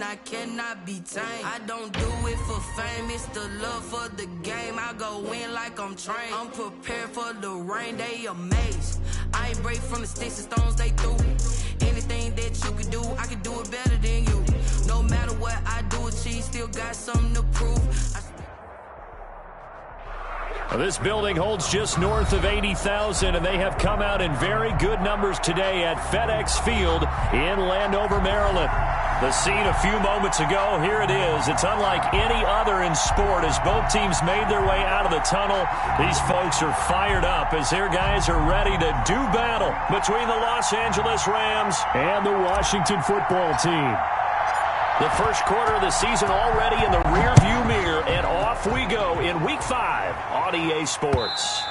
I cannot be tamed. I don't do it for fame, it's the love for the game. I go in like I'm trained. I'm prepared for the rain, they amazed. I ain't break from the sticks and stones they threw. Anything that you can do, I can do it better than you. No matter what I do, achieve, still got something to prove. This building holds just north of 80,000, and they have come out in very good numbers today at FedEx Field in Landover, Maryland. The scene a few moments ago, here it is. It's unlike any other in sport as both teams made their way out of the tunnel. These folks are fired up as their guys are ready to do battle between the Los Angeles Rams and the Washington football team. The first quarter of the season already in the rearview mirror, and off we go in Week 5 on EA Sports.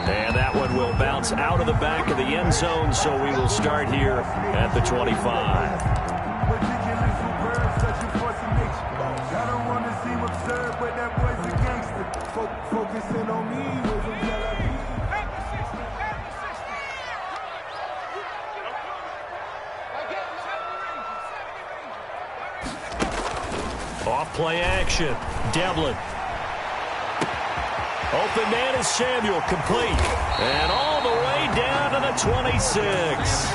And that one will bounce out of the back of the end zone, so we will start here at the 25. Focusing on me. Off play action. Devlin. Open man is Samuel, complete. And all the way down to the 26.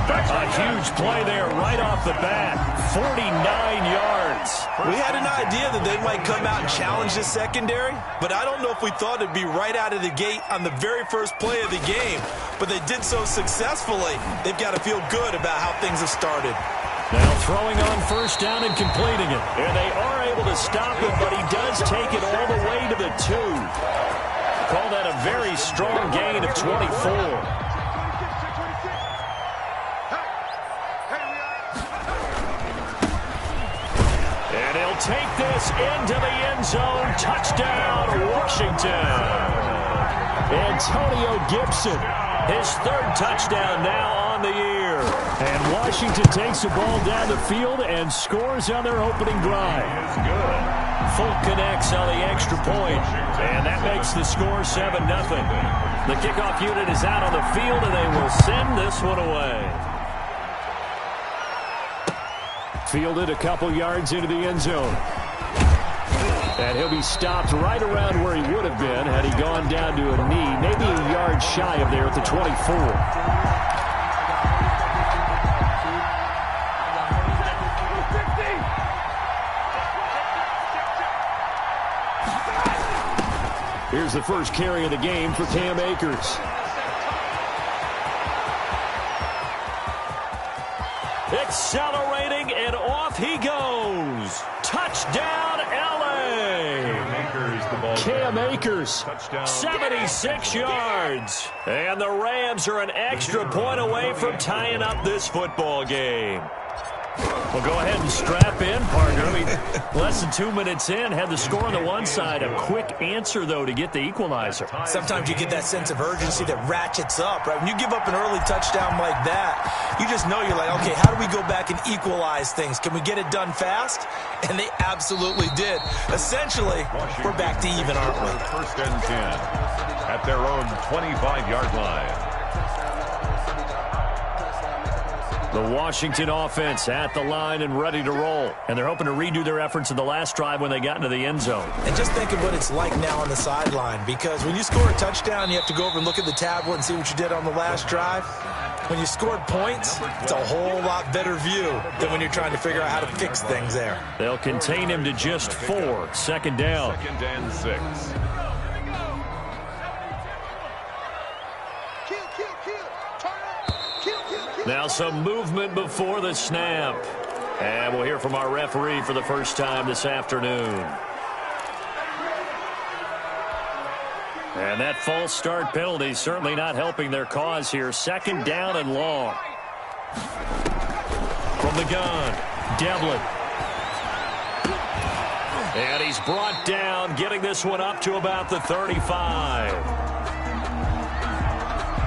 A huge play there right off the bat. 49 yards. We had an idea that they might come out and challenge the secondary, but I don't know if we thought it'd be right out of the gate on the very first play of the game. But they did so successfully. They've got to feel good about how things have started. Now throwing on first down and completing it. And they are able to stop him, but he does take it all the way to the 2. Call that a very strong gain of 24. And he'll take this into the end zone. Touchdown, Washington. Antonio Gibson, his 3rd touchdown now on the year. And Washington takes the ball down the field and scores on their opening drive. Folk connects on the extra point, and that makes the score 7-0. The kickoff unit is out on the field, and they will send this one away. Fielded a couple yards into the end zone. And he'll be stopped right around where he would have been had he gone down to a knee, maybe a yard shy of there at the 24. Here's the first carry of the game for Cam Akers. Accelerating, and off he goes. Touchdown, L.A. Cam Akers, 76 yards. And the Rams are an extra point away from tying up this football game. Well, go ahead and strap in, partner. Less than 2 minutes in, had the score on the one side. A quick answer, though, to get the equalizer. Sometimes you get that sense of urgency that ratchets up, right? When you give up an early touchdown like that, you just know you're like, okay, how do we go back and equalize things? Can we get it done fast? And they absolutely did. Essentially, we're back to even, aren't we? 1st and 10 at their own 25-yard line. The Washington offense at the line and ready to roll. And they're hoping to redo their efforts in the last drive when they got into the end zone. And just think of what it's like now on the sideline, because when you score a touchdown, you have to go over and look at the tablet and see what you did on the last drive. When you scored points, it's a whole lot better view than when you're trying to figure out how to fix things there. They'll contain him to just 4. 2nd down. 2nd and 6. Now some movement before the snap. And we'll hear from our referee for the first time this afternoon. And that false start penalty certainly not helping their cause here. 2nd down and long. From the gun, Devlin. And he's brought down, getting this one up to about the 35.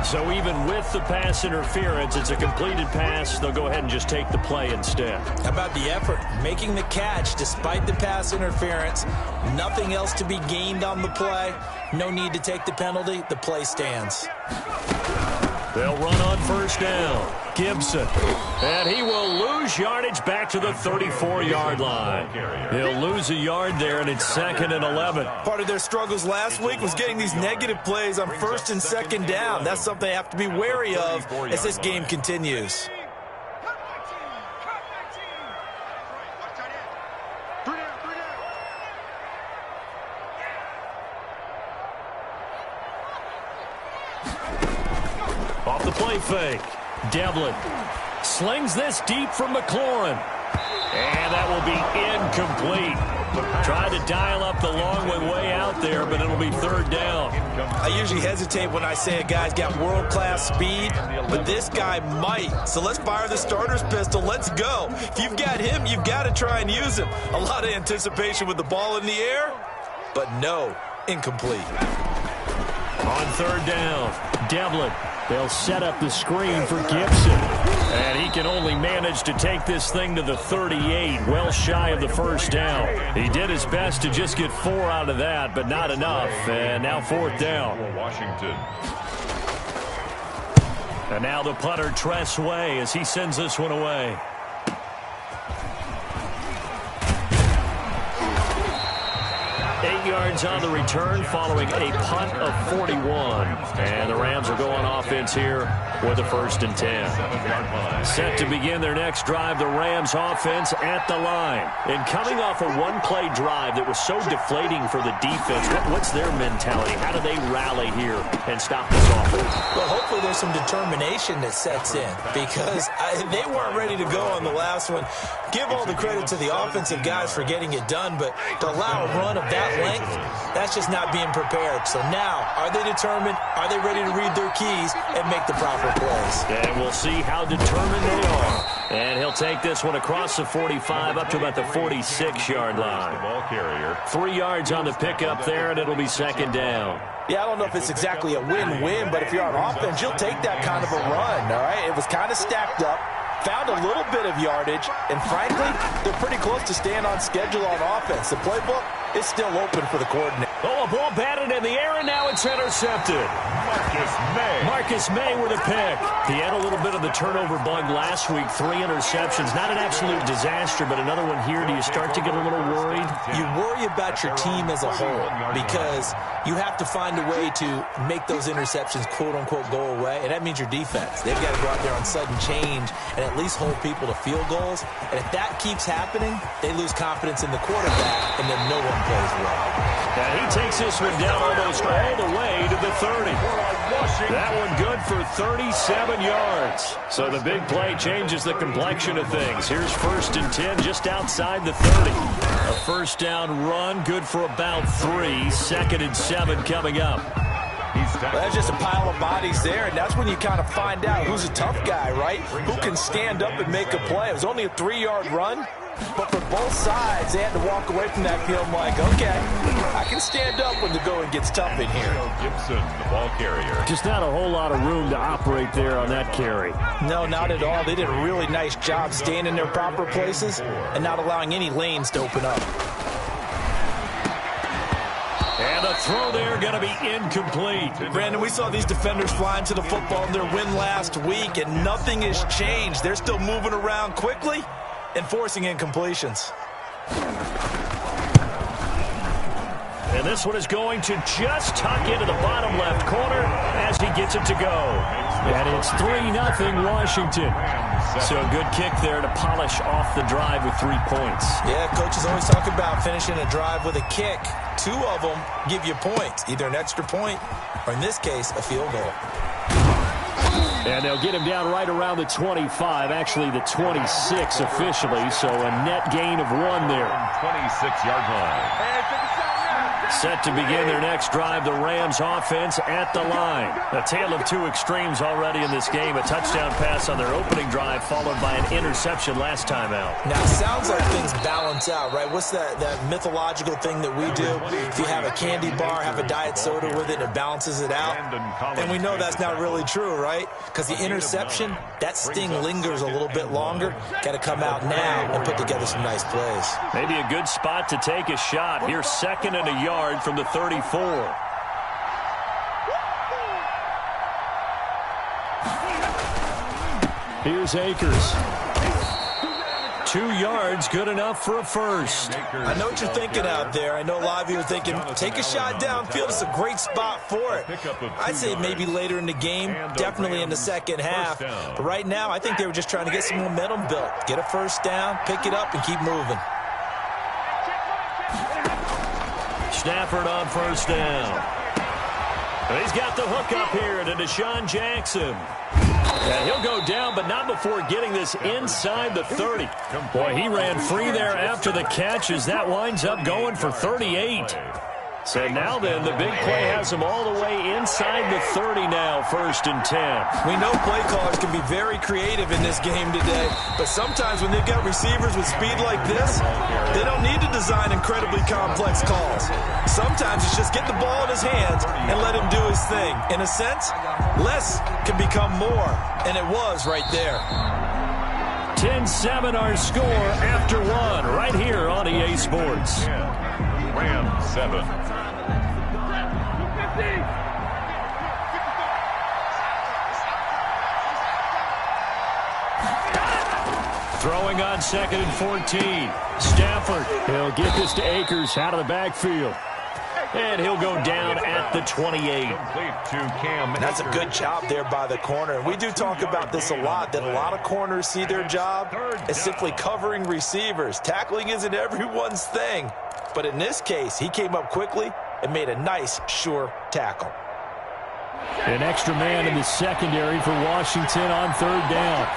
So even with the pass interference, it's a completed pass. They'll go ahead and just take the play instead. How about the effort? Making the catch despite the pass interference. Nothing else to be gained on the play. No need to take the penalty. The play stands. They'll run on first down. Gibson. And he will lose yardage back to the 34-yard line. He'll lose a yard there, and it's 2nd and 11. Part of their struggles last week was getting these negative plays on 1st and 2nd down. That's something they have to be wary of as this game continues. Off the play fake. Devlin slings this deep from McLaurin. And that will be incomplete. Tried to dial up the long one way out there, but it'll be 3rd down. I usually hesitate when I say a guy's got world-class speed, but this guy might. So let's fire the starter's pistol. Let's go. If you've got him, you've got to try and use him. A lot of anticipation with the ball in the air, but no, incomplete. On 3rd down, Devlin. They'll set up the screen for Gibson. And he can only manage to take this thing to the 38, well shy of the 1st down. He did his best to just get 4 out of that, but not enough. And now 4th down. Washington. And now the punter, Tress Way, as he sends this one away. Yards on the return following a punt of 41. And the Rams will go on offense here with a 1st and 10. Set to begin their next drive, the Rams offense at the line. And coming off a one-play drive that was so deflating for the defense, what's their mentality? How do they rally here and stop this offense? Well, hopefully there's some determination that sets in because they weren't ready to go on the last one. Give all the credit to the offensive guys for getting it done, but to allow a run of that length, that's just not being prepared. So now, are they determined? Are they ready to read their keys and make the proper plays? And we'll see how determined they are. And he'll take this one across the 45 up to about the 46-yard line. The ball carrier. 3 yards on the pickup there, and it'll be 2nd down. Yeah, I don't know if it's exactly a win-win, but if you're on offense, you'll take that kind of a run, all right? It was kind of stacked up. Found a little bit of yardage, and frankly, they're pretty close to staying on schedule on offense. The playbook is still open for the coordinator. Oh, a ball batted in the air, and now it's intercepted. Marcus May with a pick. He had a little bit of the turnover bug last week, 3 interceptions. Not an absolute disaster, but another one here. Do you start to get a little worried? You worry about your team as a whole because you have to find a way to make those interceptions, quote-unquote, go away, and that means your defense. They've got to go out there on sudden change and at least hold people to field goals. And if that keeps happening, they lose confidence in the quarterback, and then no one plays well. And he takes this one down almost all the way to the 30. That one good for 37 yards. So the big play changes the complexion of things. Here's 1st and 10 just outside the 30. A 1st down run, good for about 3. 2nd and 7 coming up. Well, that's just a pile of bodies there, and that's when you kind of find out who's a tough guy, right? Who can stand up and make a play. It was only a 3-yard run, but for both sides, they had to walk away from that field like, okay, I can stand up when the going gets tough in here. Gibson, the ball carrier. Just not a whole lot of room to operate there on that carry. No, not at all. They did a really nice job staying in their proper places and not allowing any lanes to open up. And the throw there going to be incomplete. Brandon, we saw these defenders flying to the football in their win last week, and nothing has changed. They're still moving around quickly and forcing incompletions. And this one is going to just tuck into the bottom left corner as he gets it to go. And it's 3-0 Washington. So a good kick there to polish off the drive with 3 points. Yeah, coaches always talk about finishing a drive with a kick. 2 of them give you points, either an extra point or, in this case, a field goal. And they'll get him down right around the 25, actually the 26 officially, so a net gain of 1 there. 26-yard line. Set to begin their next drive, the Rams offense at the line. A tale of 2 extremes already in this game. A touchdown pass on their opening drive followed by an interception last time out. Now, it sounds like things balance out, right? What's that mythological thing that we do? If you have a candy bar, have a diet soda with it, it balances it out. And we know that's not really true, right? Because the interception, that sting lingers a little bit longer. Got to come out now and put together some nice plays. Maybe a good spot to take a shot. Here's 2nd and a yard from the 34. Here's Akers. 2 yards, good enough for a first. I know what you're thinking out there. I know a lot of you are thinking, take a shot downfield. It's a great spot for it. I'd say maybe later in the game, definitely in the second half. But right now, I think they were just trying to get some momentum built. Get a first down, pick it up, and keep moving. Stafford on first down. He's got the hook up here to Deshaun Jackson. And he'll go down, but not before getting this inside the 30. Boy, he ran free there after the catch as that winds up going for 38. So now then, the big play has him all the way inside the 30 now, 1st and 10. We know play callers can be very creative in this game today, but sometimes when they've got receivers with speed like this, they don't need to design incredibly complex calls. Sometimes it's just get the ball in his hands and let him do his thing. In a sense, less can become more, and it was right there. 10-7 our score after 1 right here on EA Sports. Rams 7. Throwing on 2nd and 14. Stafford. He'll get this to Akers out of the backfield. And he'll go down at the 28. That's a good job there by the corner. We do talk about this a lot, that a lot of corners see their job as simply covering receivers. Tackling isn't everyone's thing. But in this case, he came up quickly and made a nice, sure tackle. An extra man in the secondary for Washington on 3rd down.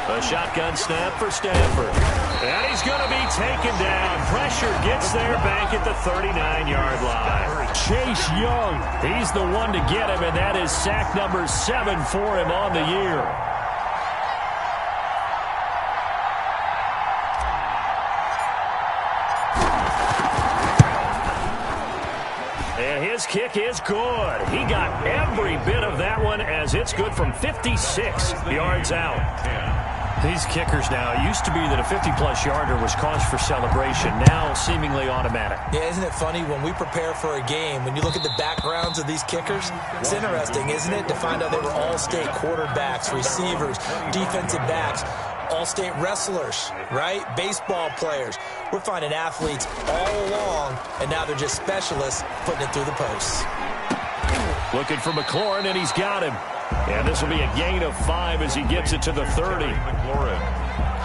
A shotgun snap for Stafford. And he's going to be taken down. Pressure gets there back at the 39-yard line. Chase Young, he's the one to get him, and that is sack number 7 for him on the year. And his kick is good. He got every bit of that one as it's good from 56 yards out. These kickers now, it used to be that a 50-plus yarder was cause for celebration. Now, seemingly automatic. Yeah, isn't it funny when we prepare for a game, when you look at the backgrounds of these kickers, it's interesting, isn't it, to find out they were all-state quarterbacks, receivers, defensive backs, all-state wrestlers, right? Baseball players. We're finding athletes all along, and now they're just specialists putting it through the posts. Looking for McLaurin, and he's got him. And this will be a gain of 5 as he gets it to the 30.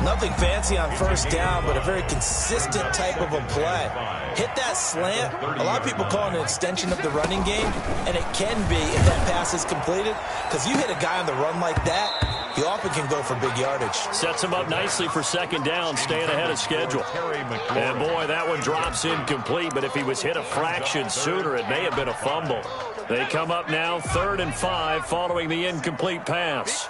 Nothing fancy on first down, but a very consistent type of a play. Hit that slant. A lot of people call it an extension of the running game, and it can be if that pass is completed, because you hit a guy on the run like that, he often can go for big yardage. Sets him up nicely for 2nd down, staying ahead of schedule. And boy, that one drops incomplete, but if he was hit a fraction sooner, it may have been a fumble. They come up now 3rd and 5 following the incomplete pass.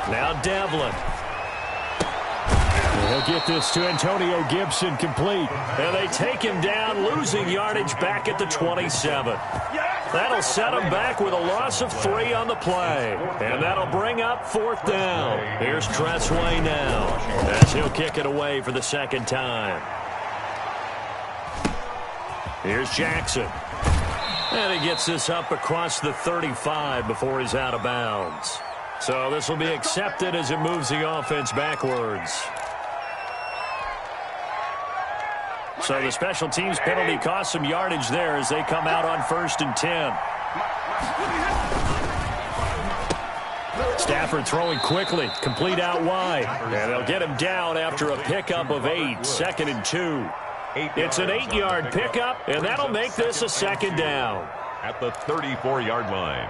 Now Devlin. He'll get this to Antonio Gibson complete. And they take him down, losing yardage back at the 27. That'll set him back with a loss of 3 on the play. And that'll bring up 4th down. Here's Tressway now as he'll kick it away for the 2nd time. Here's Jackson. And he gets this up across the 35 before he's out of bounds. So this will be accepted as it moves the offense backwards. So the special teams penalty cost some yardage there as they come out on 1st and 10. Stafford throwing quickly, complete out wide. And they'll get him down after a pickup of 8, 2nd and 2. It's an 8-yard pickup, and that'll make this a 2nd down. At the 34-yard line.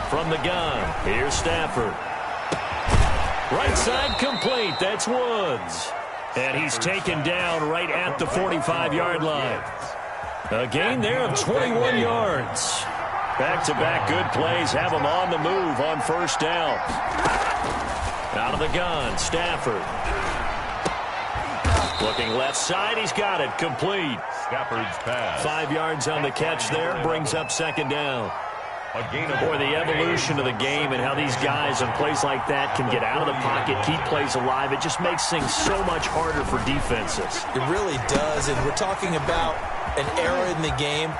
From the gun, here's Stafford. Right side complete. That's Woods. And he's taken down right at the 45-yard line. A gain there of 21 yards. Back-to-back good plays have him on the move on 1st down. Out of the gun, Stafford. Looking left side, he's got it. Complete. Stafford's pass. 5 yards on the catch there. Brings up second down. Boy, the evolution of the game and how these guys in plays like that can get out of the pocket, keep plays alive, it just makes things so much harder for defenses. It really does, and we're talking about an era in the game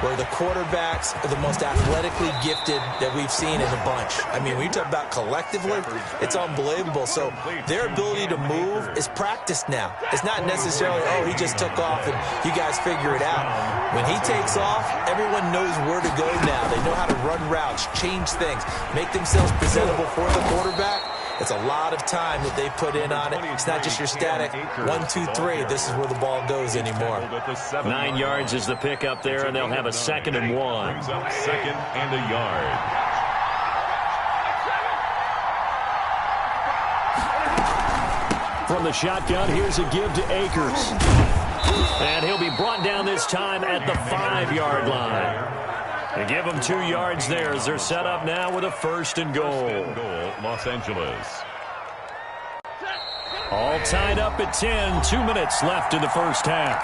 where the quarterbacks are the most athletically gifted that we've seen in a bunch. I mean, when you talk about collectively, it's unbelievable. So their ability to move is practiced now. It's not necessarily, oh, he just took off and you guys figure it out. When he takes off, everyone knows where to go now. They know how to run routes, change things, make themselves presentable for the quarterback. It's a lot of time that they put in on it. It's not just your static 1, 2, 3. This is where the ball goes anymore. 9 yards is the pickup there, and they'll have a 2nd and 1. Second and a yard. From the shotgun, here's a give to Akers. And he'll be brought down this time at the 5-yard line. They give them 2 yards there as they're set up now with a 1st and goal. Los Angeles. All tied up at 10. 2 minutes left in the first half.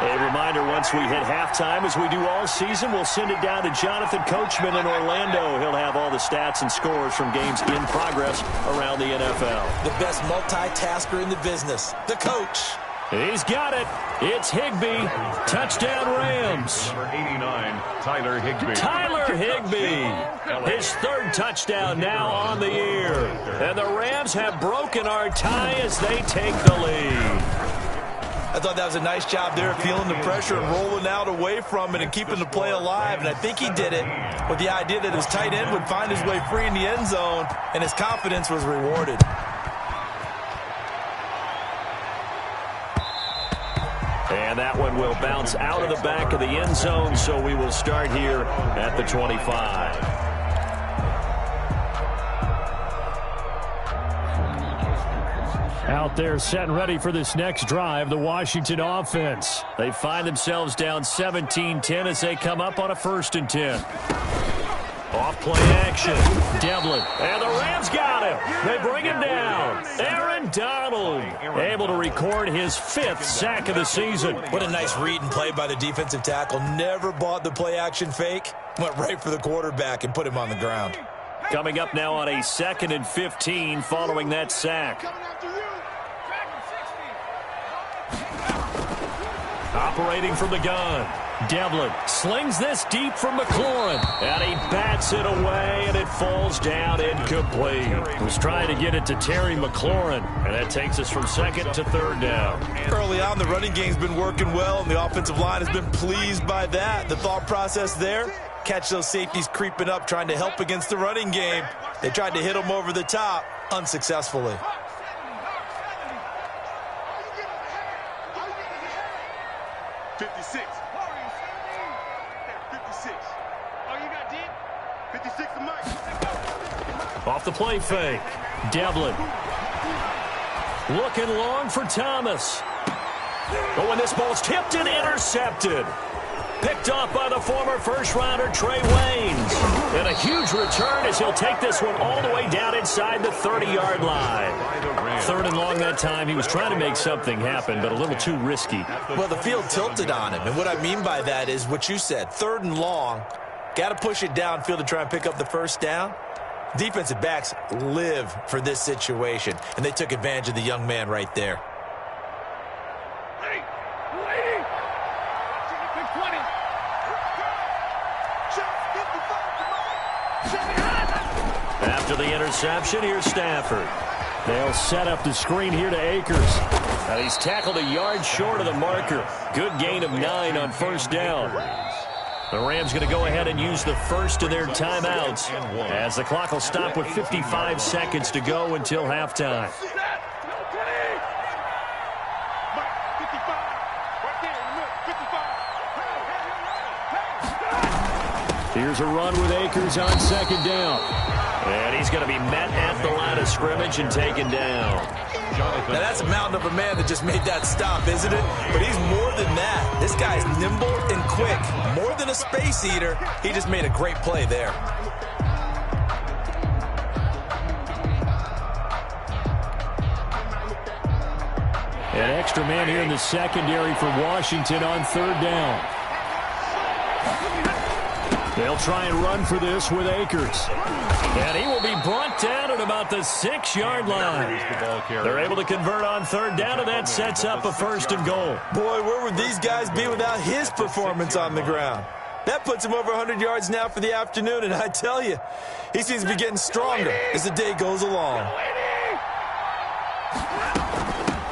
A reminder, once we hit halftime, as we do all season, we'll send it down to Jonathan Coachman in Orlando. He'll have all the stats and scores from games in progress around the NFL. The best multitasker in the business, the coach. He's got it. It's Higbee. Touchdown, Rams. Number 89, Tyler Higbee. Tyler Higbee. His 3rd touchdown now on the year. And the Rams have broken our tie as they take the lead. I thought that was a nice job there, feeling the pressure and rolling out away from it and keeping the play alive. And I think he did it with the idea that his tight end would find his way free in the end zone, and his confidence was rewarded. And that one will bounce out of the back of the end zone, so we will start here at the 25. Out there set and ready for this next drive, the Washington offense. They find themselves down 17-10 as they come up on a 1st and 10. Off play action. Devlin. And the Rams got him. They bring him down. Aaron Donald able to record his 5th sack of the season. What a nice read and play by the defensive tackle. Never bought the play action fake. Went right for the quarterback and put him on the ground. Coming up now on a 2nd and 15 following that sack. Operating from the gun. Devlin slings this deep from McLaurin, and he bats it away, and it falls down incomplete. He was trying to get it to Terry McLaurin, and that takes us from 2nd to 3rd down. Early on, the running game's been working well, and the offensive line has been pleased by that. The thought process there, catch those safeties creeping up, trying to help against the running game. They tried to hit them over the top, unsuccessfully. Off the play fake. Devlin. Looking long for Thomas. But when this ball's tipped and intercepted. Picked off by the former first-rounder Trey Waynes. And a huge return as he'll take this one all the way down inside the 30-yard line. 3rd and long that time. He was trying to make something happen, but a little too risky. Well, the field tilted on him. And what I mean by that is what you said. 3rd and long. Got to push it downfield to try and pick up the 1st down. Defensive backs live for this situation, and they took advantage of the young man right there. After the interception, here's Stafford. They'll set up the screen here to Akers. And he's tackled a yard short of the marker. Good gain of 9 on 1st down. The Rams going to go ahead and use the 1st of their timeouts as the clock will stop with 55 seconds to go until halftime. Here's a run with Akers on 2nd down. And he's going to be met at the line of scrimmage and taken down. Now that's a mountain of a man that just made that stop, isn't it? But he's more than that. This guy's nimble and quick. More than a space eater. He just made a great play there. An extra man here in the secondary for Washington on third down. They'll try and run for this with Akers. And he will be brought down at about the 6-yard line. They're able to convert on third down, and that sets up a 1st and goal. Boy, where would these guys be without his performance on the ground? That puts him over 100 yards now for the afternoon, and I tell you, he seems to be getting stronger as the day goes along.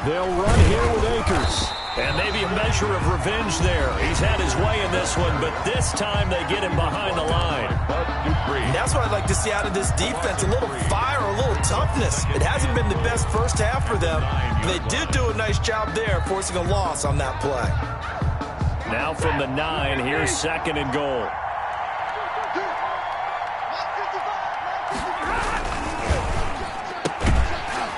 They'll run here with Akers. And maybe a measure of revenge there. He's had his way in this one, but this time they get him behind the line. And that's what I'd like to see out of this defense, a little fire, a little toughness. It hasn't been the best first half for them. They did do a nice job there, forcing a loss on that play. Now from the 9, here's 2nd and goal.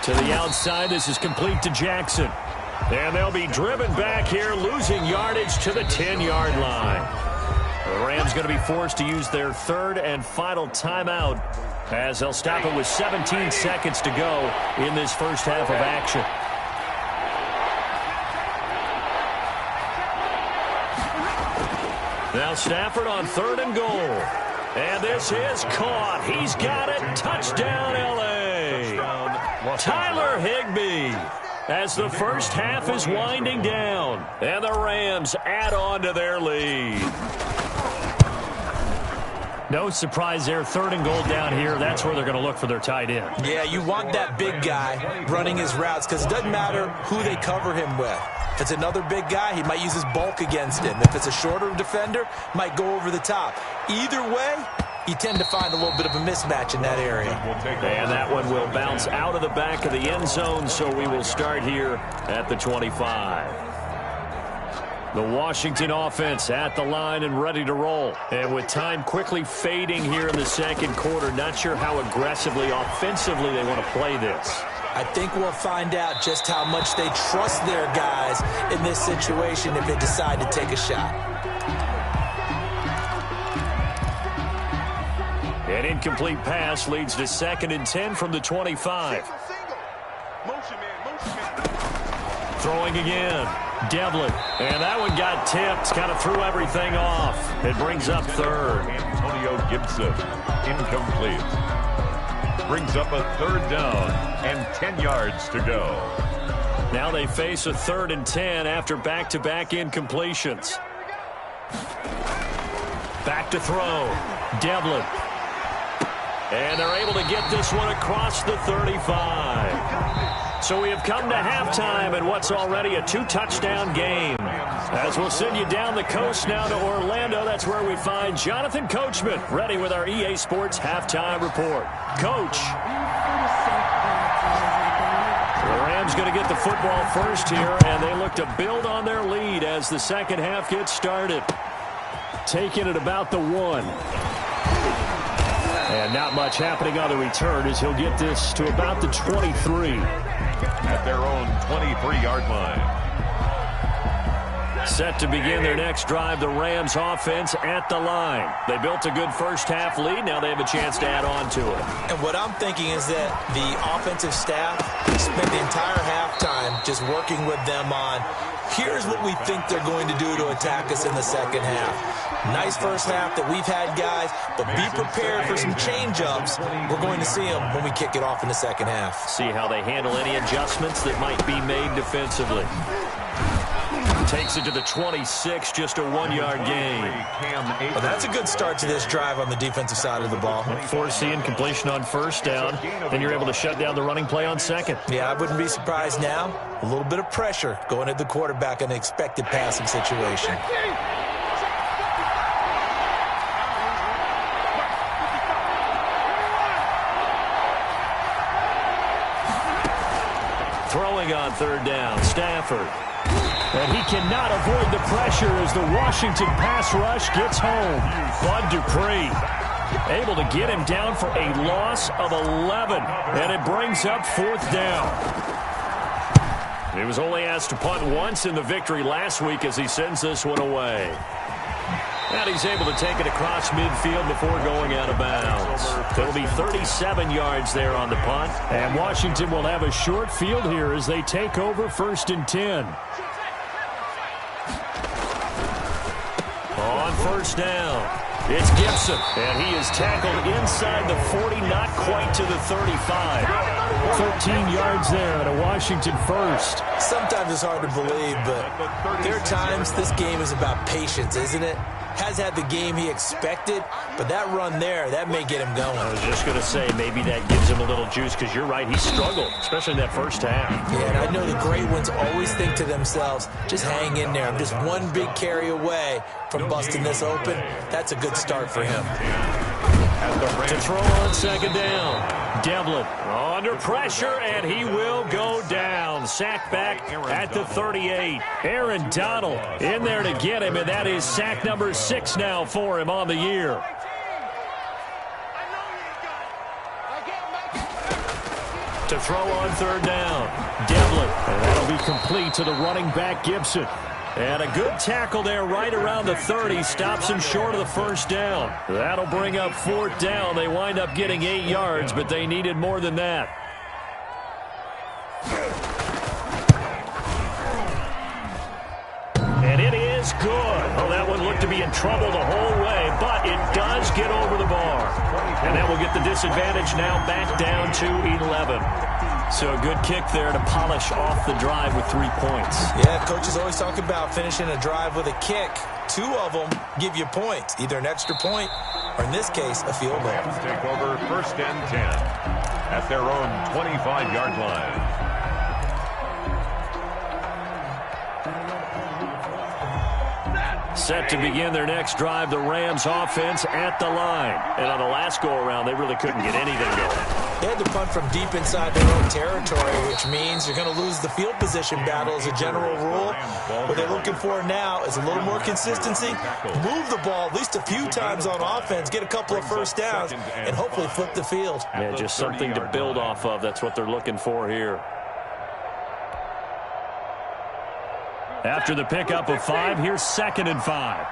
To the outside, this is complete to Jackson. And they'll be driven back here, losing yardage to the 10-yard line. The Rams going to be forced to use their 3rd and final timeout as they'll stop it with 17 seconds to go in this first half of action. Now Stafford on 3rd and goal. And this is caught. He's got it. Touchdown, L.A. Tyler Higbee. As the first half is winding down, and the Rams add on to their lead. No surprise there, 3rd and goal down here. That's where they're going to look for their tight end. Yeah, you want that big guy running his routes because it doesn't matter who they cover him with. If it's another big guy, he might use his bulk against him. If it's a shorter defender, might go over the top. Either way, you tend to find a little bit of a mismatch in that area. And that one will bounce out of the back of the end zone, so we will start here at the 25. The Washington offense at the line and ready to roll. And with time quickly fading here in the second quarter, not sure how aggressively, offensively they want to play this. I think we'll find out just how much they trust their guys in this situation if they decide to take a shot. An incomplete pass leads to 2nd and 10 from the 25. Throwing again. Devlin. And that one got tipped. Kind of threw everything off. It brings up 3rd. Antonio Gibson. Incomplete. Brings up a 3rd down and 10 yards to go. Now they face a 3rd and 10 after back-to-back incompletions. Back to throw. Devlin. And they're able to get this one across the 35. So we have come to halftime in what's already a 2-touchdown game. As we'll send you down the coast now to Orlando, that's where we find Jonathan Coachman, ready with our EA Sports Halftime Report. Coach. The Rams going to get the football first here, and they look to build on their lead as the second half gets started. Taking it about the 1. And not much happening on the return as he'll get this to about the 23. At their own 23-yard line. Set to begin their next drive, the Rams offense at the line. They built a good first half lead. Now they have a chance to add on to it. And what I'm thinking is that the offensive staff spent the entire halftime just working with them on, here's what we think they're going to do to attack us in the second half. Nice first half that we've had, guys, but be prepared for some change-ups. We're going to see them when we kick it off in the second half. See how they handle any adjustments that might be made defensively. Takes it to the 26, just a 1-yard gain. Well, that's a good start to this drive on the defensive side of the ball. Forcing completion on first down, then you're able to shut down the running play on second. Yeah, I wouldn't be surprised now. A little bit of pressure going at the quarterback in an expected passing situation. Throwing on third down, Stafford. And he cannot avoid the pressure as the Washington pass rush gets home. Bud Dupree able to get him down for a loss of 11. And it brings up 4th down. He was only asked to punt once in the victory last week as he sends this one away. And he's able to take it across midfield before going out of bounds. There'll be 37 yards there on the punt. And Washington will have a short field here as they take over 1st and 10. On 1st down, it's Gibson. And he is tackled inside the 40, not quite to the 35. 13 yards there and a Washington 1st. Sometimes it's hard to believe, but there are times this game is about patience, isn't it? Has had the game he expected, but that run there, that may get him going. I was just going to say, maybe that gives him a little juice, because you're right, he struggled, especially in that first half. Yeah, and I know the great ones always think to themselves, just hang in there. I'm just one big carry away from busting this open. That's a good start for him. To throw on 2nd down. Devlin under pressure, and he will go down. Sack back at the 38. Aaron Donald in there to get him, and that is sack number 6 now for him on the year. To throw on 3rd down. Devlin, and that'll be complete to the running back Gibson. And a good tackle there right around the 30. Stops him short of the 1st down. That'll bring up 4th down. They wind up getting 8 yards, but they needed more than that. And it is good. Oh, that one looked to be in trouble the whole way, but it does get over the bar. And that will get the disadvantage now back down to 11. So a good kick there to polish off the drive with 3 points. Yeah, coaches always talk about finishing a drive with a kick. 2 of them give you points, either an extra point or, in this case, a field goal. Take over 1st and 10 at their own 25-yard line. Set to begin their next drive, the Rams offense at the line. And on the last go-around, they really couldn't get anything going. They had to punt from deep inside their own territory, which means you're going to lose the field position battle as a general rule. What they're looking for now is a little more consistency. Move the ball at least a few times on offense, get a couple of 1st downs, and hopefully flip the field. Yeah, just something to build off of. That's what they're looking for here. After the pickup of 5, here's 2nd and 5.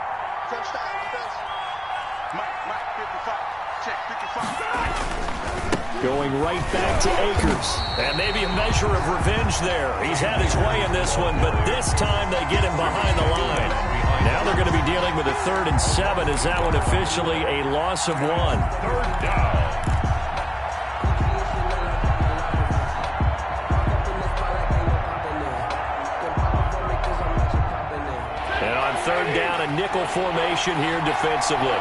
Going right back to Akers. And maybe a measure of revenge there. He's had his way in this one, but this time they get him behind the line. Now they're going to be dealing with a 3rd and 7. Is that one officially a loss of 1? 3rd down. And on 3rd down, a nickel formation here defensively.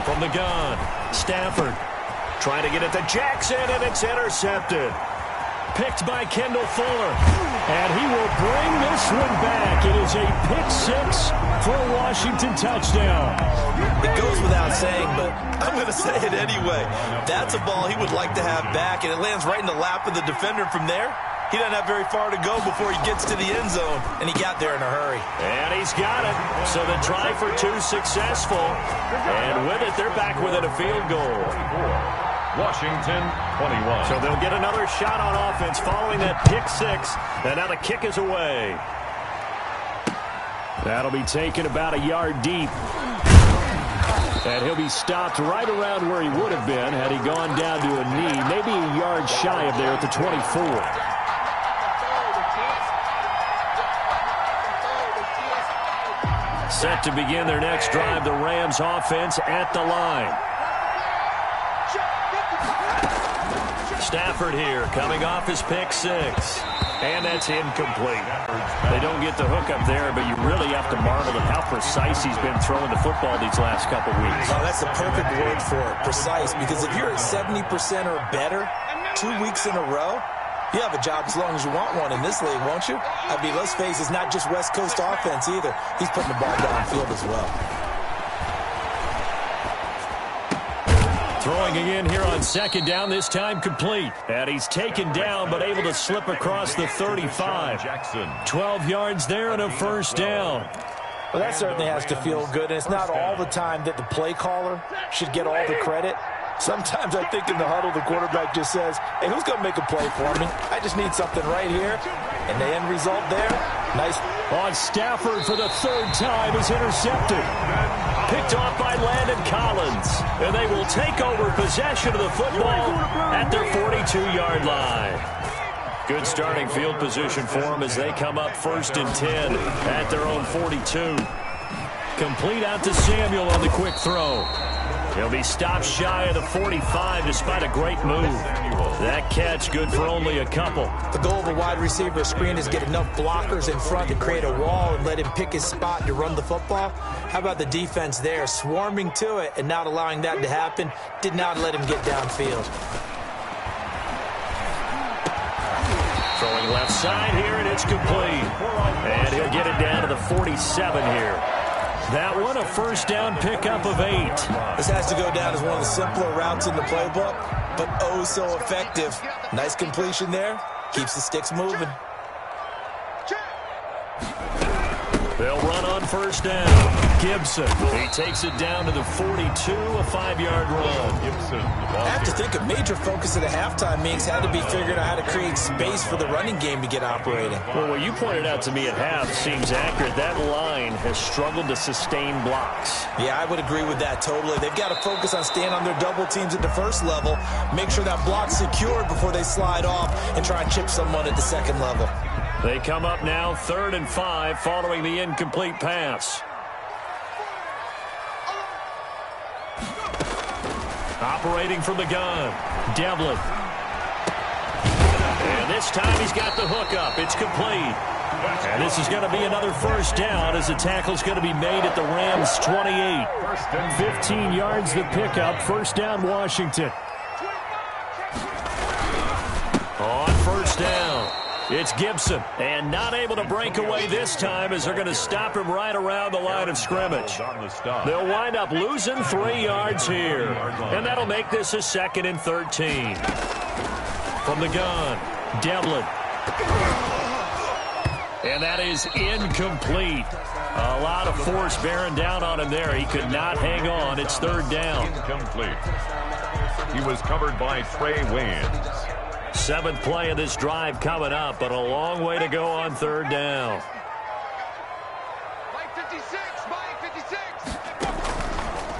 From the gun, Stafford trying to get it to Jackson, and it's intercepted. Picked by Kendall Fuller, and he will bring this one back. It is a pick 6 for a Washington touchdown. It goes without saying, but I'm going to say it anyway. That's a ball he would like to have back, and it lands right in the lap of the defender from there. He doesn't have very far to go before he gets to the end zone, and he got there in a hurry. And he's got it. So the try for 2 successful, and with it, they're back within a field goal. Washington 21. So they'll get another shot on offense following that pick 6, and now the kick is away. That'll be taken about a yard deep. And he'll be stopped right around where he would have been had he gone down to a knee, maybe a yard shy of there at the 24. Set to begin their next drive, the Rams offense at the line. Stafford here, coming off his pick 6. And that's incomplete. They don't get the hook up there, but you really have to marvel at how precise he's been throwing the football these last couple weeks. Oh, that's the perfect word for it, precise, because if you're at 70% or better 2 weeks in a row, you have a job as long as you want one in this league, won't you? I mean, let's face it, it's not just West Coast offense either. He's putting the ball downfield as well. Throwing again here on 2nd down, this time complete. And he's taken down, but able to slip across the 35. Jackson. 12 yards there and a 1st down. Well, that certainly has to feel good. And it's not all the time that the play caller should get all the credit. Sometimes I think in the huddle, the quarterback just says, hey, who's going to make a play for me? I just need something right here. And the end result there, nice. On Stafford for the third time is intercepted. Picked off by Landon Collins. And they will take over possession of the football at their 42-yard line. Good starting field position for them as they come up 1st and 10 at their own 42. Complete out to Samuel on the quick throw. He'll be stopped shy of the 45 despite a great move. That catch good for only a couple. The goal of a wide receiver screen is get enough blockers in front to create a wall and let him pick his spot to run the football. How about the defense there, swarming to it and not allowing that to happen? Did not let him get downfield. Throwing left side here, and it's complete. And he'll get it down to the 47 here. That one, a first down pickup of 8. This has to go down as one of the simpler routes in the playbook, but oh so effective. Nice completion there. Keeps the sticks moving. They'll run on first down. Gibson, he takes it down to the 42, a 5-yard run. Gibson, I have to think a major focus of the halftime meetings had to be figuring out how to create space for the running game to get operating. Well, what you pointed out to me at half seems accurate. That line has struggled to sustain blocks. Yeah, I would agree with that totally. They've got to focus on staying on their double teams at the first level, make sure that block's secured before they slide off and try and chip someone at the second level. They come up now 3rd and 5 following the incomplete pass. Operating from the gun, Devlin. And this time he's got the hook up. It's complete. And this is going to be another first down as the tackle's going to be made at the Rams' 28. 15 yards the pickup. First down, Washington. On first down, it's Gibson. And not able to break away this time as they're going to stop him right around the line of scrimmage. They'll wind up losing 3 yards here. And that'll make this a 2nd and 13. From the gun, Devlin. And that is incomplete. A lot of force bearing down on him there. He could not hang on. It's 3rd down. Incomplete. He was covered by Trey Waynes. 7th play of this drive coming up, but a long way to go on 3rd down. Mike 56, Mike 56.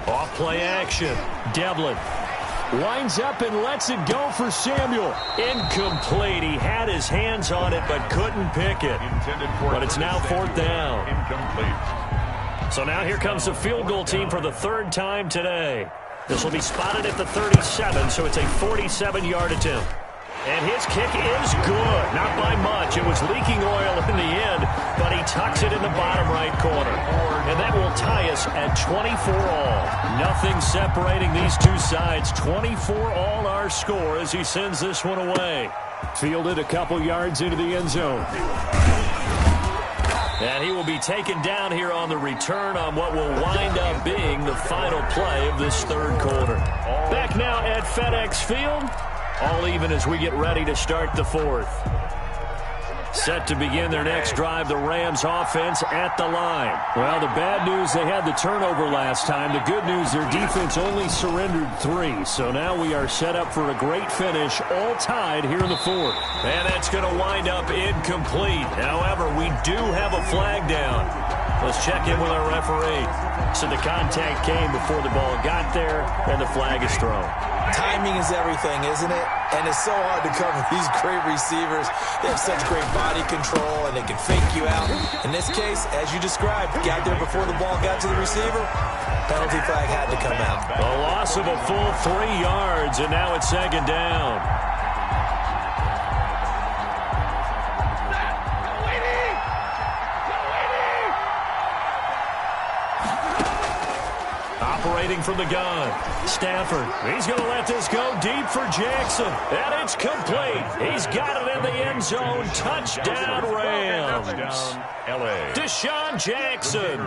Off play action. Devlin winds up and lets it go for Samuel. Incomplete. He had his hands on it but couldn't pick it. But it's now 4th down. Incomplete. So now here comes the field goal team for the 3rd time today. This will be spotted at the 37, so it's a 47-yard attempt. And his kick is good. Not by much. It was leaking oil in the end, but he tucks it in the bottom right corner. And that will tie us at 24 all. Nothing separating these two sides. 24 all our score as he sends this one away. Fielded a couple yards into the end zone. And he will be taken down here on the return on what will wind up being the final play of this 3rd quarter. Back now at FedEx Field. All even as we get ready to start the 4th. Set to begin their next drive, the Rams offense at the line. Well, the bad news, they had the turnover last time. The good news, their defense only surrendered 3. So now we are set up for a great finish, all tied here in the 4th. And that's going to wind up incomplete. However, we do have a flag down. Let's check in with our referee. So the contact came before the ball got there, and the flag is thrown. Timing is everything, isn't it? And it's so hard to cover these great receivers. They have such great body control, and they can fake you out. In this case, as you described, got there before the ball got to the receiver. Penalty flag had to come out. A loss of a full 3 yards, and now it's 2nd down. Operating from the gun, Stafford. He's going to let this go deep for Jackson. And it's complete. He's got it in the end zone. Touchdown, Rams. Deshaun Jackson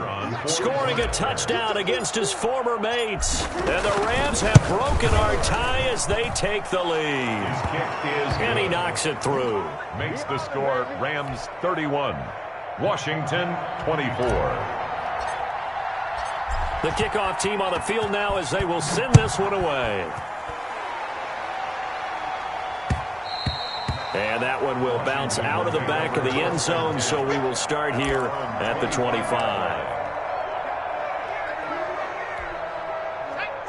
scoring a touchdown against his former mates. And the Rams have broken our tie as they take the lead. And he knocks it through. Makes the score Rams 31, Washington 24. The kickoff team on the field now as they will send this one away. And that one will bounce out of the back of the end zone, so we will start here at the 25.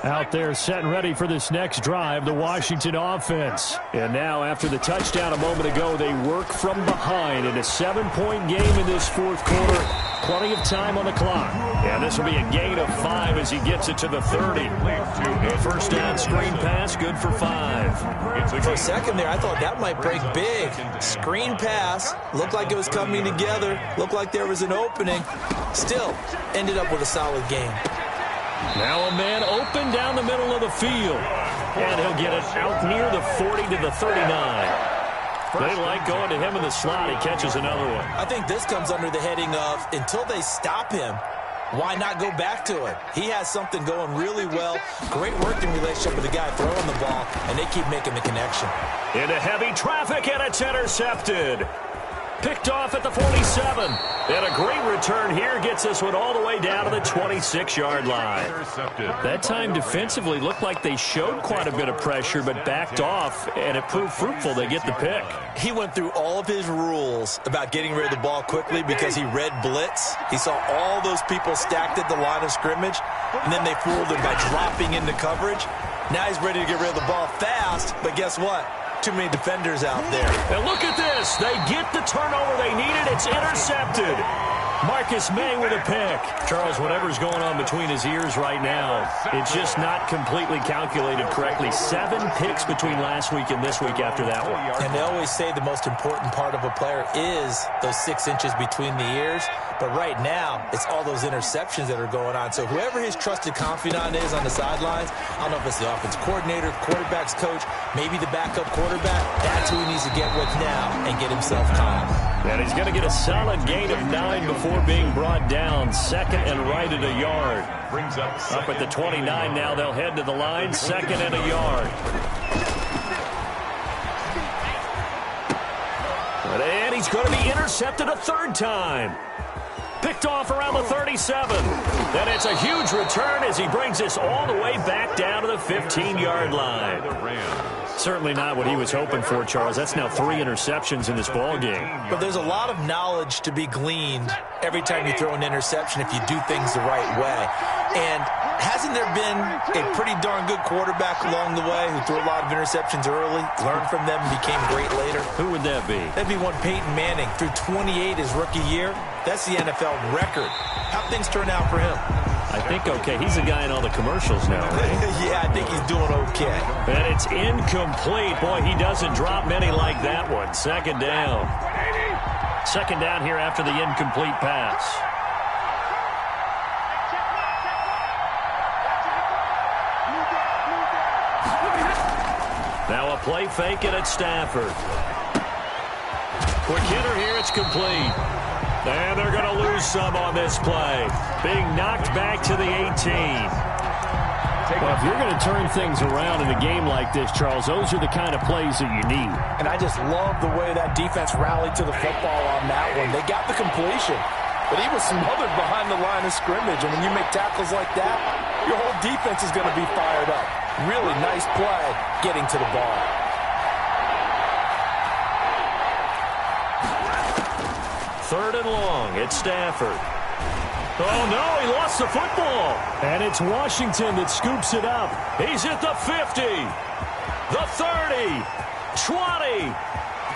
Out there set and ready for this next drive, the Washington offense. And now after the touchdown a moment ago, they work from behind in a 7-point game in this fourth quarter. Plenty of time on the clock. And this will be a gain of 5 as he gets it to the 30. First down screen pass, good for 5. For a second there, I thought that might break big. Screen pass, looked like it was coming together, looked like there was an opening. Still, ended up with a solid game. Now a man open down the middle of the field. And he'll get it out near the 40 to the 39. They like going to him in the slot. He catches another one. I think this comes under the heading of, until they stop him, why not go back to it? He has something going really well. Great working relationship with the guy throwing the ball, and they keep making the connection. Into heavy traffic, and it's intercepted. Picked off at the 47. And a great return here gets this one all the way down to the 26-yard line. That time defensively looked like they showed quite a bit of pressure but backed off, and it proved fruitful. They get the pick. He went through all of his rules about getting rid of the ball quickly because he read blitz. He saw all those people stacked at the line of scrimmage, and then they fooled him by dropping into coverage. Now he's ready to get rid of the ball fast, but guess what? Too many defenders out there. And look at this. They get the turnover they needed. It's intercepted. Marcus May with a pick. Charles, whatever's going on between his ears right now, it's just not completely calculated correctly. 7 picks between last week and this week after that one. And they always say the most important part of a player is those 6 inches between the ears. But right now, it's all those interceptions that are going on. So whoever his trusted confidant is on the sidelines, I don't know if it's the offensive coordinator, quarterback's coach, maybe the backup quarterback, that's who he needs to get with now and get himself calm. And he's going to get a solid gain of 9 before being brought down. Second and right at a yard. Up at the 29 now, they'll head to the line. Second and a yard. And he's going to be intercepted a third time. Picked off around the 37. Then it's a huge return as he brings this all the way back down to the 15-yard line. Certainly not what he was hoping for, Charles. That's now 3 interceptions in this ball game. But there's a lot of knowledge to be gleaned every time you throw an interception if you do things the right way. And hasn't there been a pretty darn good quarterback along the way who threw a lot of interceptions early, learned from them, and became great later? Who would that be? That'd be one Peyton Manning. Threw 28 his rookie year. That's the NFL record. How'd things turn out for him? I think okay. He's a guy in all the commercials now, right? Yeah, I think he's doing okay. And it's incomplete. Boy, he doesn't drop many like that one. Second down. Second down here after the incomplete pass. Now a play fake and it's Stafford. Quick hitter here, it's complete. And they're going to lose some on this play. Being knocked back to the 18. Well, if you're going to turn things around in a game like this, Charles, those are the kind of plays that you need. And I just love the way that defense rallied to the football on that one. They got the completion, but he was smothered behind the line of scrimmage. And when you make tackles like that, your whole defense is going to be fired up. Really nice play getting to the ball. Third and long. It's Stafford. Oh, no, he lost the football. And it's Washington that scoops it up. He's at the 50, the 30, 20,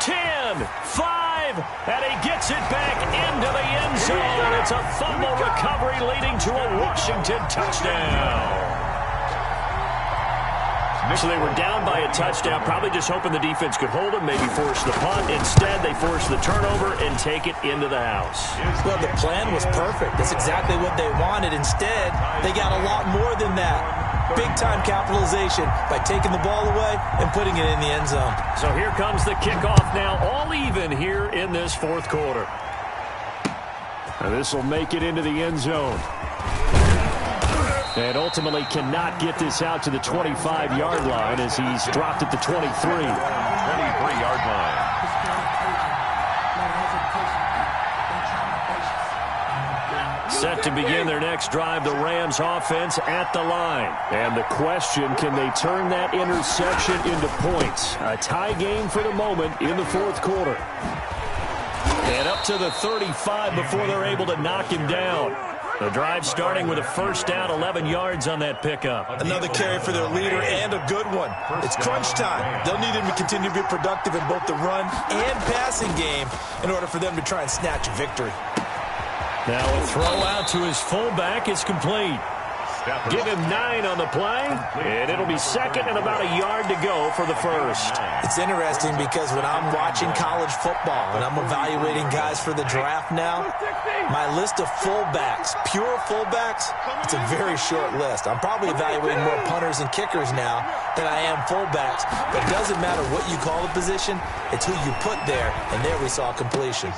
10, 5, and he gets it back into the end zone. It's a fumble recovery leading to a Washington touchdown. So they were down by a touchdown, probably just hoping the defense could hold them, maybe force the punt. Instead, they force the turnover and take it into the house. Well, the plan was perfect. That's exactly what they wanted. Instead, they got a lot more than that. Big-time capitalization by taking the ball away and putting it in the end zone. So here comes the kickoff now, all even here in this fourth quarter. And this will make it into the end zone. And ultimately cannot get this out to the 25-yard line as he's dropped at the 23. 23-yard line. Set to begin their next drive, the Rams offense at the line. And the question, can they turn that interception into points? A tie game for the moment in the fourth quarter. And up to the 35 before they're able to knock him down. The drive starting with a first down, 11 yards on that pickup. Another carry for their leader and a good one. It's crunch time. They'll need him to continue to be productive in both the run and passing game in order for them to try and snatch a victory. Now a throw out to his fullback is complete. Give him 9 on the play, and it'll be second and about a yard to go for the first. It's interesting because when I'm watching college football and I'm evaluating guys for the draft now, my list of fullbacks, pure fullbacks, it's a very short list. I'm probably evaluating more punters and kickers now than I am fullbacks. But it doesn't matter what you call the position, it's who you put there, and there we saw completion.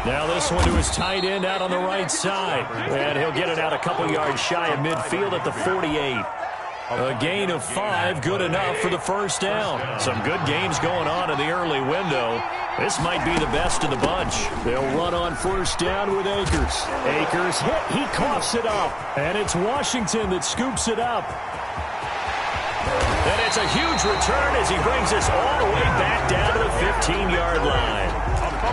Now this one to his tight end out on the right side. And he'll get it out a couple yards shy of midfield at the 48. A gain of 5, good enough for the first down. Some good games going on in the early window. This might be the best of the bunch. They'll run on first down with Akers. Akers hit, he coughs it up. And it's Washington that scoops it up. And it's a huge return as he brings us all the way back down to the 15-yard line.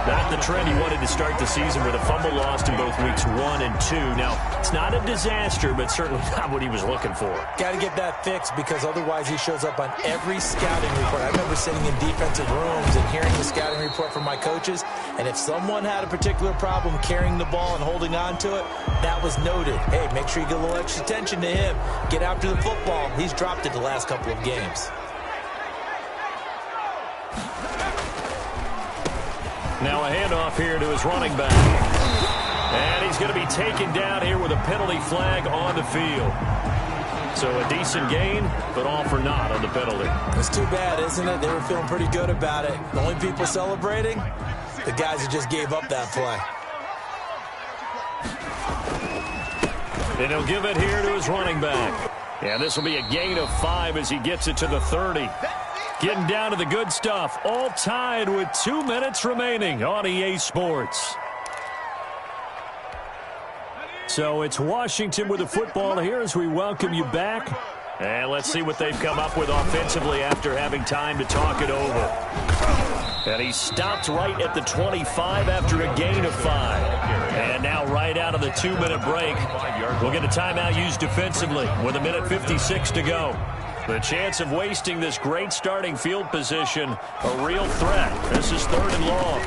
Not the trend he wanted to start the season with a fumble lost in both weeks 1 and 2. Now, it's not a disaster, but certainly not what he was looking for. Got to get that fixed because otherwise he shows up on every scouting report. I remember sitting in defensive rooms and hearing the scouting report from my coaches, and if someone had a particular problem carrying the ball and holding on to it, that was noted. Hey, make sure you get a little extra attention to him. Get after the football. He's dropped it the last couple of games. Now a handoff here to his running back. And he's going to be taken down here with a penalty flag on the field. So a decent gain, but all for naught on the penalty. It's too bad, isn't it? They were feeling pretty good about it. The only people celebrating, the guys who just gave up that play. And he'll give it here to his running back. And this will be a gain of 5 as he gets it to the 30. Getting down to the good stuff, all tied with 2 minutes remaining on EA Sports. So it's Washington with the football here as we welcome you back. And let's see what they've come up with offensively after having time to talk it over. And he stopped right at the 25 after a gain of 5. And now right out of the 2-minute break, we'll get a timeout used defensively with 1:56 to go. The chance of wasting this great starting field position, a real threat. This is 3rd and long.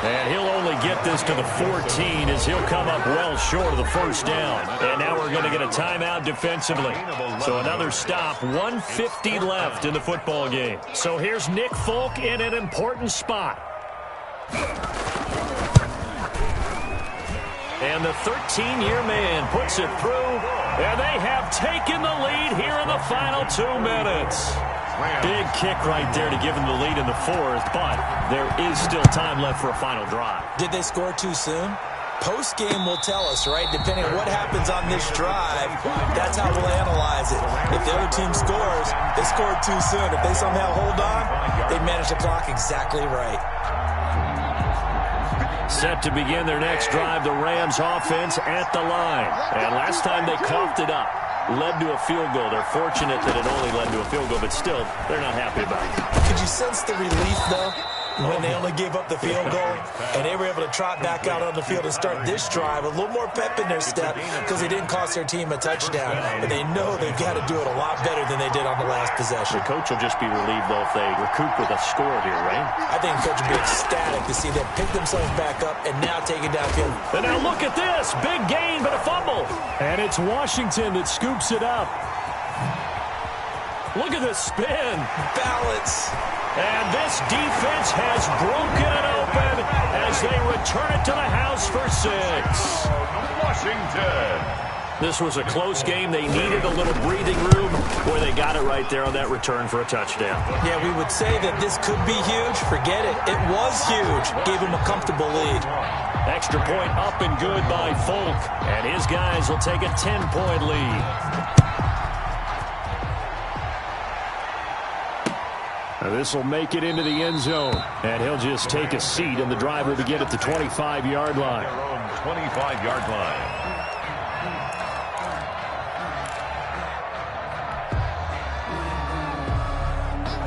And he'll only get this to the 14 as he'll come up well short of the first down. And now we're going to get a timeout defensively. So another stop, 1:50 left in the football game. So here's Nick Folk in an important spot. And the 13-year man puts it through. And they have taken the lead here in the final 2 minutes. Big kick right there to give them the lead in the 4th, but there is still time left for a final drive. Did they score too soon? Post-game will tell us, right? Depending on what happens on this drive, that's how we'll analyze it. If the other team scores, they scored too soon. If they somehow hold on, they manage the clock exactly right. Set to begin their next drive, the Rams offense at the line. And last time they coughed it up, led to a field goal. They're fortunate that it only led to a field goal, but still, they're not happy about it. Could you sense the relief, though, when they only gave up the field goal and they were able to trot back out on the field and start this drive a little more pep in their step because they didn't cost their team a touchdown, but they know they've got to do it a lot better than they did on the last possession. The coach will just be relieved, though, if they recoup with a score here, right? I think the coach will be ecstatic to see them pick themselves back up and now take it downfield. And now look at this. Big gain, but a fumble. And it's Washington that scoops it up. Look at the spin. Balance. And this defense has broken it open as they return it to the house for 6. Washington. This was a close game. They needed a little breathing room. Boy, they got it right there on that return for a touchdown. Yeah, we would say that this could be huge. Forget it. It was huge. Gave him a comfortable lead. Extra point up and good by Folk. And his guys will take a 10-point lead. This will make it into the end zone. And he'll just take a seat, and the drive will begin at the 25-yard line. Their own 25-yard line.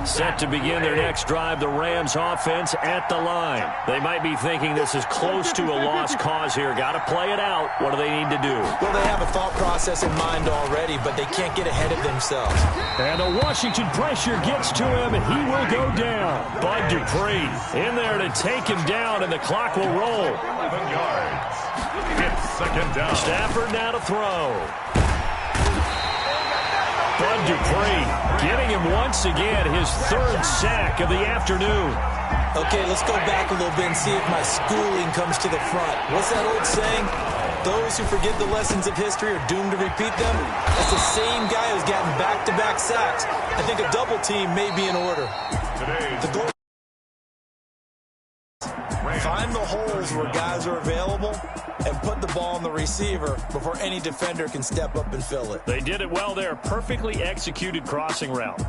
Set to begin their next drive, the Rams offense at the line. They might be thinking this is close to a lost cause here. Got to play it out. What do they need to do? Well, they have a thought process in mind already, but they can't get ahead of themselves. And the Washington pressure gets to him, and he will go down. Bud Dupree in there to take him down, and the clock will roll. 11 yards. It's second down. Stafford now to throw. Bud Dupree getting him once again, his third sack of the afternoon. Okay, let's go back a little bit and see if my schooling comes to the front. What's that old saying? Those who forget the lessons of history are doomed to repeat them. That's the same guy who's gotten back-to-back sacks. I think a double team may be in order. The goal. Find the holes where guys are available and put the ball on the receiver before any defender can step up and fill it. They did it well there. Perfectly executed crossing route.